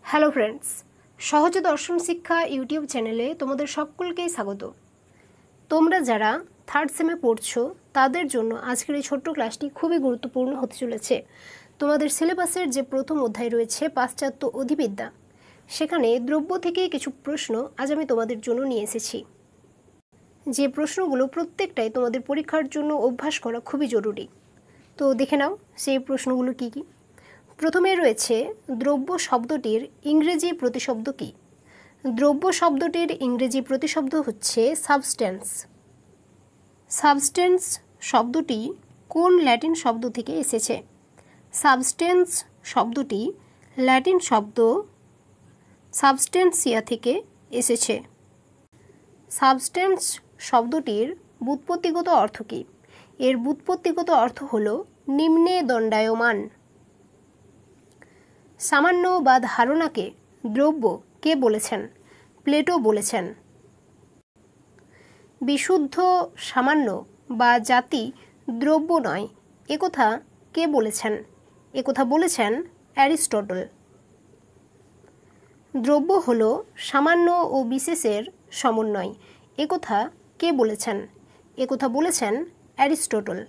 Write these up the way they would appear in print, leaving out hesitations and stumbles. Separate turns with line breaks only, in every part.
Hello friends, সহজ দর্শন শিক্ষা ইউটিউব চ্যানেলে তোমাদের সকলকেই স্বাগত। তোমরা যারা থার্ড সেমে পড়ছো তাদের জন্য আজকের এই ছোট্ট ক্লাসটি খুবই গুরুত্বপূর্ণ হতে চলেছে। তোমাদের সিলেবাসের যে প্রথম অধ্যায় রয়েছে পাশ্চাত্য অধিবিদ্যা, সেখানে দ্রব্য থেকে কিছু প্রশ্ন আজ আমি তোমাদের জন্য নিয়ে এসেছি। যে প্রশ্নগুলো প্রত্যেকটাই তোমাদের পরীক্ষার জন্য অভ্যাস করা খুবই জরুরি। তো দেখে নাও সেই প্রশ্নগুলো কী কী। প্রথমে রয়েছে দ্রব্য শব্দটির ইংরেজি প্রতিশব্দ কী? দ্রব্য শব্দটির ইংরেজি প্রতিশব্দ হচ্ছে সাবস্ট্যান্স। সাবস্ট্যান্স শব্দটি কোন ল্যাটিন শব্দ থেকে এসেছে? সাবস্ট্যান্স শব্দটি ল্যাটিন শব্দ সাবস্টেন্সিয়া থেকে এসেছে। সাবস্ট্যান্স শব্দটির ব্যুৎপত্তিগত অর্থ কী? এর ব্যুৎপত্তিগত অর্থ হল নিম্নে দণ্ডায়মান। সামান্য বা ধারণাকে দ্রব্য কে বলেছেন? প্লেটো বলেছেন। বিশুদ্ধ সামান্য বা জাতি দ্রব্য নয়, একথা কে বলেছেন? একথা বলেছেন অ্যারিস্টটল। দ্রব্য হল সামান্য ও বিশেষের সমন্বয়, একথা কে বলেছেন? একথা বলেছেন অ্যারিস্টটল।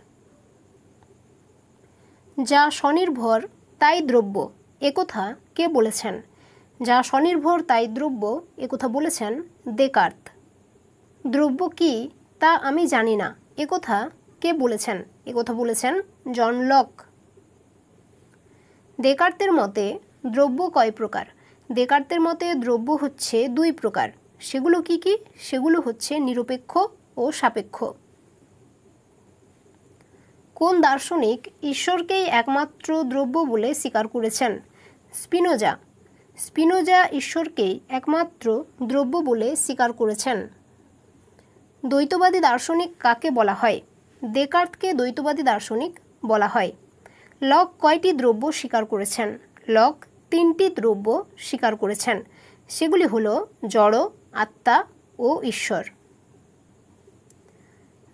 যা স্বনির্ভর তাই দ্রব্য, একথা কে বলেছেন? যা স্বনির্ভর তাই দ্রব্য, একথা বলেছেন দেকার্ত। দ্রব্য কি তা আমি জানি না, একথা কে বলেছেন? একথা বলেছেন জন লক। দেকার্তের মতে দ্রব্য কয় প্রকার? দেকার্তের মতে দ্রব্য হচ্ছে দুই প্রকার। সেগুলো কি কি? সেগুলো হচ্ছে নিরপেক্ষ ও সাপেক্ষ। কোন দার্শনিক ঈশ্বরকেই একমাত্র দ্রব্য বলে স্বীকার করেছেন? স্পিনোজা। স্পিনোজা ঈশ্বরকেই একমাত্র দ্রব্য বলে স্বীকার করেছেন। দ্বৈতবাদী দার্শনিক কাকে বলা হয়? দেকার্তকে দ্বৈতবাদী দার্শনিক বলা হয়। লক কয়টি দ্রব্য স্বীকার করেছেন? লক তিনটি দ্রব্য স্বীকার করেছেন। সেগুলি হল জড়, আত্মা ও ঈশ্বর।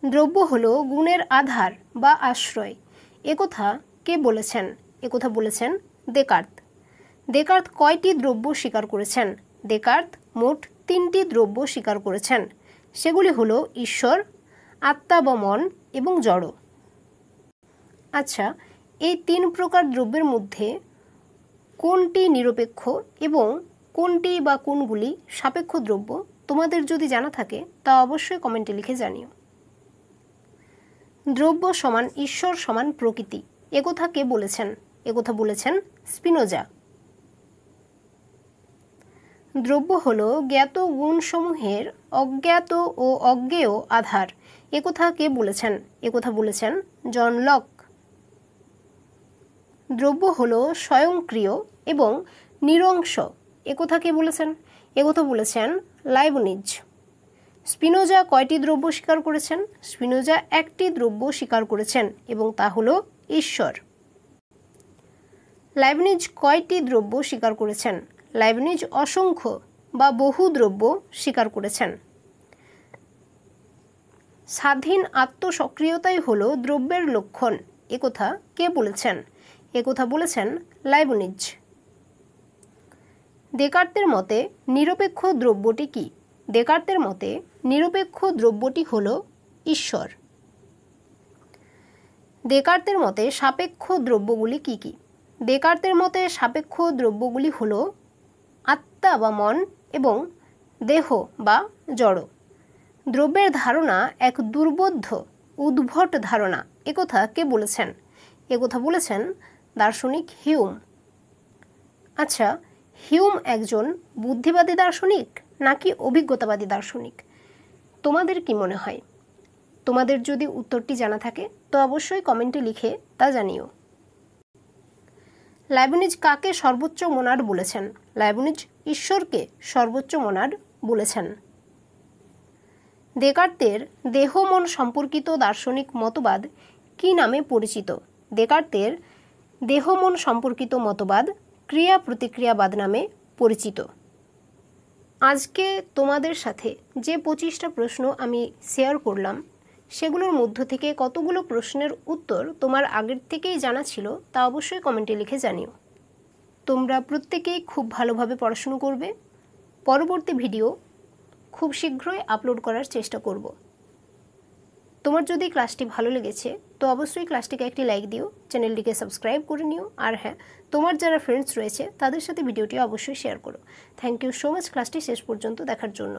দ্রব্য হল গুণের আধার বা আশ্রয়, একথা কে বলেছেন? একথা বলেছেন দেকার্ত। দেকার্ত কয়টি দ্রব্য স্বীকার করেছেন? দেকার্ত মোট তিনটি দ্রব্য স্বীকার করেছেন। সেগুলি হল ঈশ্বর, আত্মা বা মন এবং জড়। আচ্ছা, এই তিন প্রকার দ্রব্যের মধ্যে কোনটি নিরপেক্ষ এবং কোনটি বা কোনগুলি সাপেক্ষ দ্রব্য তোমাদের যদি জানা থাকে তা অবশ্যই কমেন্টে লিখে জানিও। দ্রব্য সমান ঈশ্বর সমান প্রকৃতি, একথা কে বলেছেন? একথা বলেছেন স্পিনোজা। দ্রব্য হল জ্ঞাত গুণসমূহের অজ্ঞাত ও অজ্ঞেয় আধার, একথা কে বলেছেন? একথা বলেছেন জন লক। দ্রব্য হল স্বয়ংক্রিয় এবং নিরংশ, একথা কে বলেছেন? একথা বলেছেন লাইবনিজ। স্পিনোজা কয়টি দ্রব্য স্বীকার করেছেন? স্পিনোজা একটি দ্রব্য স্বীকার করেছেন এবং তা হল ঈশ্বর। লাইবনিজ কয়টি দ্রব্য স্বীকার করেছেন? লাইবনিজ অসংখ্য বা বহু দ্রব্য স্বীকার করেছেন। স্বাধীন আত্মসক্রিয়তাই হল দ্রব্যের লক্ষণ, একথা কে বলেছেন? একথা বলেছেন লাইবনিজ। দেকার্তের মতে নিরপেক্ষ দ্রব্যটি কি? দেকার্তের মতে নিরপেক্ষ দ্রব্যটি হল ঈশ্বর। দেকার্তের মতে সাপেক্ষ দ্রব্যগুলি কি কি? দেকার্তের মতে সাপেক্ষ দ্রব্যগুলি হল আত্মা বা মন এবং দেহ বা জড়। দ্রব্যের ধারণা এক দুর্বোধ্য উদ্ভট ধারণা, একথা কে বলেছেন? একথা বলেছেন দার্শনিক হিউম। আচ্ছা, হিউম একজন বুদ্ধিবাদী দার্শনিক নাকি অভিজ্ঞতাবাদী দার্শনিক? তোমাদের কি মনে হয়? তোমাদের যদি উত্তরটি জানা থাকে তো অবশ্যই কমেন্টে লিখে তা জানিও। লাইবনিজ কাকে সর্বোচ্চ মোনাড বলেছেন? লাইবনিজ ঈশ্বরকে সর্বোচ্চ মোনাড বলেছেন। দেকার্তের দেহ মন সম্পর্কিত দার্শনিক মতবাদ কি নামে পরিচিত? দেকার্তের দেহ মন সম্পর্কিত মতবাদ ক্রিয়া প্রতিক্রিয়াবাদ নামে পরিচিত। আজকে তোমাদের সাথে যে 25টা প্রশ্ন আমি শেয়ার করলাম সেগুলোর মধ্য থেকে কতগুলো প্রশ্নের উত্তর তোমার আগের থেকেই জানা ছিল তা অবশ্যই কমেন্টে লিখে জানিও। তোমরা প্রত্যেকেই খুব ভালোভাবে পড়াশুনো করবে। পরবর্তী ভিডিও খুব শীঘ্রই আপলোড করার চেষ্টা করব। তোমার যদি ক্লাসটি ভালো লেগেছে তো অবশ্যই ক্লাসটিকে একটি লাইক দিও, চ্যানেলটিকে সাবস্ক্রাইব করে নিও, আর হ্যাঁ, তোমার যারা ফ্রেন্ডস রয়েছে তাদের সাথে ভিডিওটি অবশ্যই শেয়ার করো। থ্যাংক ইউ সো মাচ ক্লাসটি শেষ পর্যন্ত দেখার জন্য।